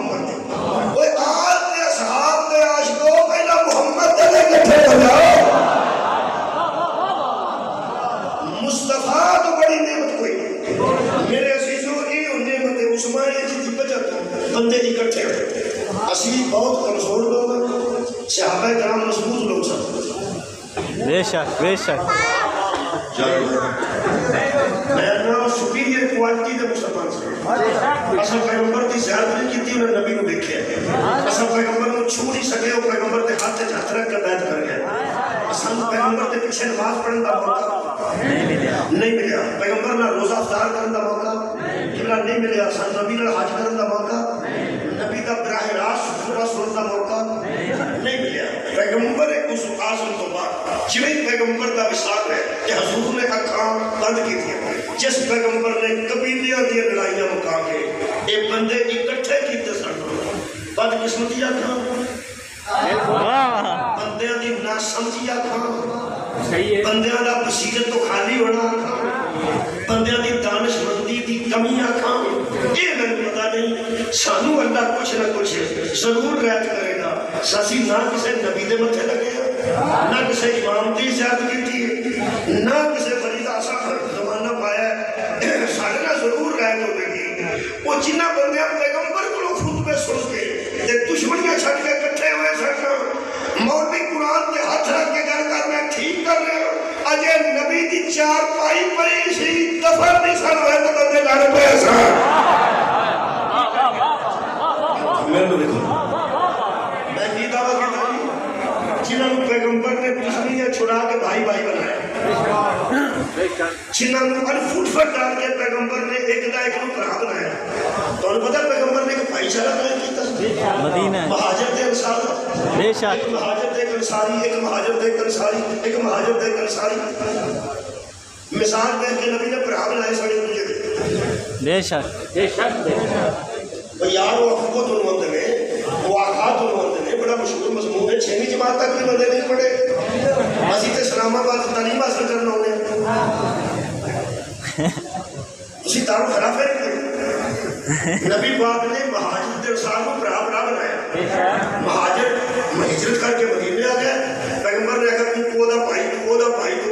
محمد دے اوے آل دے اصحاب دے عاشقوں پہلا محمد دے کٹھے ہو جاؤ مصطفیٰ تو بڑی نعمت کوئی نہیں میرے عزیزوں یہ نعمت عثمانی جی دی وجہ تو بندے اکٹھے ہوئے اسی بہت کمزور لوگ ہیں صحابہ کرام مضبوط لوگ سب بے شک بے شک میں نا سپیریئر کوالٹی دے مسلمان سے اصل پیغمبر دی زیادت نہیں کی تھی انہیں نبی کو دیکھے اصل پیغمبر کو چھو نہیں سکے وہ پیغمبر دے ہاتھ ہاتھ رکھ کر بیعت کر گیا اصل پیغمبر دے پیچھے نماز پڑھنے کا موقع نہیں ملیا پیغمبر نہ روزہ افطار کرنے کا موقع نہیں ملیا اصل نبی نہ حج کرنے کا موقع نبی دا براہ راست سورہ سننے کا موقع نہیں ملیا پیغمبر اس آزم تو بعد جویں پیغمبر دا وصال ہے کہ حضور نے اکھاں بند کی تھی جس پیغمبر نے قبیلیاں دی لڑائیاں مکا کے اے بندے اکٹھے کیتے سن بد قسمتی آکھاں بندیاں دی ناسمجھی آکھاں بندیاں دا بصیرت تو خالی ہونا آکھاں بندیاں دی دانش مندی دی کمی آکھاں یہ میں پتا نہیں سانو اللہ کچھ نہ کچھ ضرور رعایت کرے گا سسی نہ کسے نبی دے متھے لگے نہ کسے امام دی زیادت کی نہ کسے فریضہ آسا زمانہ پایا ہے سارے نہ ضرور رعایت ہوگی وہ جنہ بندیاں پیغمبر کو خطبے سن کے دشمنیاں چھٹ کے کٹھے ہوئے سن مولوی قرآن دے ہاتھ رکھ کے گھر کر میں ٹھیک کر رہے ہوں اجے نبی دی چار پائی پئی سی دفر نہیں سن ہوئے تو بندے لڑ پے سن میں تو دیکھو میں کی دعویٰ کرتا ہوں جنہوں پیغمبر نے دشمنیاں چھڑا کے بھائی بھائی بنائے جنہوں فٹ فٹ ڈال کے پیغمبر نے ایک دا ایک نو پرا بنایا تو انہوں پتا پیغمبر نے ایک بھائی چارہ قائم کیتا مدینہ مہاجر دے انصار بے شک ایک مہاجر دے انصاری ایک مہاجر دے انصاری ایک مہاجر دے انصاری مثال دے کہ نبی نے پرا بنائے سڑے مجھے بے شک بے شک یار وہ حقوق تو نوانتے ہیں وہ آخات تو نوانتے ہیں بڑا مشہور مضمون ہے 6ویں جماعت تک بھی بندے نہیں پڑھے مسجد اسلام آباد تعلیم حاصل کرنا ہونے اسی دارو خلاف ہے نبی پاک نے مہاجر دے انصار کو برا بنایا مہاجر ہجرت کر کے مدینے آ گئے پیغمبر نے کہا تو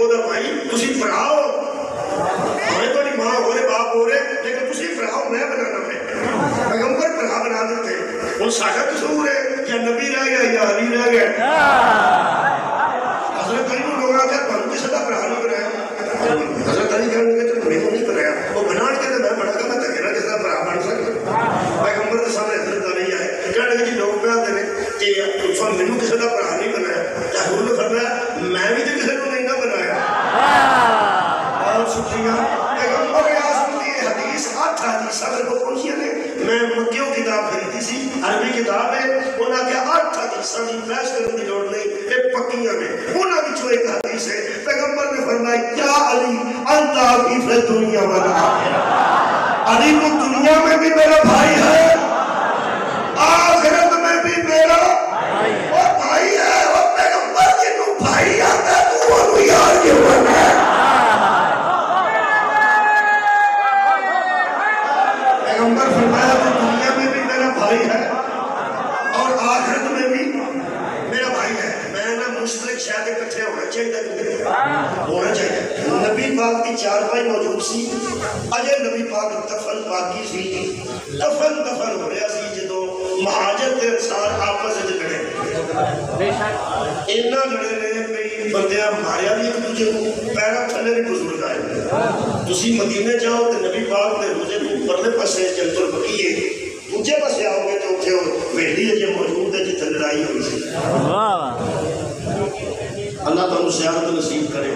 دا بھائی تسی پڑھاؤ ہمیں تو نہیں ماں ہو رہے باپ ہو رہے لیکن تسی پڑھاؤ میں بنانا پہ پیغمبر پڑھا بنا دیتے ان ساکھا قصور ہے یا نبی رہ گیا یا علی رہ گیا حضرت علی کو لوگ آگیا تو ہم کسی کا پڑھا نہیں بنایا حضرت علی کہنے لگے تو میں کو نہیں بنایا وہ بنان کے میں بڑھا گا میں تکیرہ کسی کا پڑھا بن سکتا پیغمبر کے سامنے حضرت علی آئے کہنے لگے جی لوگ پہ آتے ہیں کہ میں کسی کا پڑھا نہیں بنایا حضور نے فرمایا میں بھی تو کسی کو نہیں نہ بنایا اور شکریہ پیغمبر اعظم کی حدیث 8 حدیث اگر کو پہنچی ہے میں مکیوں کتاب خریدی سی عربی کتاب ہے انہاں کے 8 حدیثاں دی بحث کرنے کی لوڑ نہیں یہ پکیاں نے انہاں وچوں ایک حدیث ہے پیغمبر نے فرمایا کیا علی انت اخی فی الدنیا والآخرہ علی تو دنیا میں بھی میرا بھائی ہے آخرت میں بھی میرا بھائی ہے اور پیغمبر جنوں بھائی آتا ہے تو وہ یار کیوں بنا ہے پیغمبر فرمایا کہ دنیا میں بھی میرا بھائی ہے اور آخرت میں بھی میرا بھائی ہے میں نہ مشترک شاید اکٹھے ہونا چاہیے نبی پاک کی 4 پائی موجود سی اجے نبی پاک دفن پاکی سی دفن ہو رہا سی جدو مہاجر تے انصار آپس وچ لڑے اینا لڑے نے پئی بندیاں ماریا بھی ایک دوجے کو پیرا تھلے بھی بزرگ آئے تسی مدینے جاؤ تے نبی پاک دے روزے کو پرلے پاسے جنت البقیع دوجے پاسے آؤ گے تو اتھے ویلی ہے جو موجود ہے جتنے لڑائی ہوئی سی اللہ تعالیٰ زیارت نصیب کرے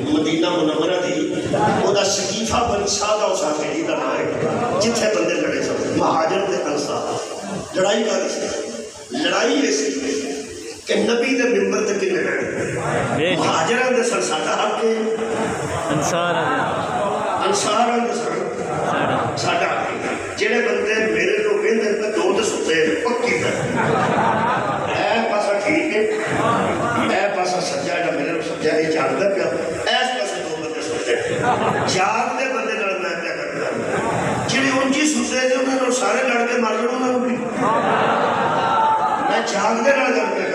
مدینہ منورہ دی وہ دا شکیفہ بن سادہ و صافی دا نام جتھے بندے لڑے سب مہاجر دے انصار لڑائی کاری سی لڑائی ایسی کہ نبی دے ممبر تے کنے لڑے مہاجران دے سن ساڈا حق ہے انصاراں دے سن ساڈا حق ہے جڑے بندے میرے کو کہندے تے دو تے ستے پکی تے اے پاسا ٹھیک ہے اے پاسا سجا جا میرے کو سجا یہ جاندا پیا اس پاسے دو بندے ستے یار دے بندے لڑنا پیا کردا جڑے ان کی ستے نے انہاں نوں سارے لڑ کے مار جڑ ਜਾਗ ਦੇ ਨਾਲ ਗੱਲ ਕਰ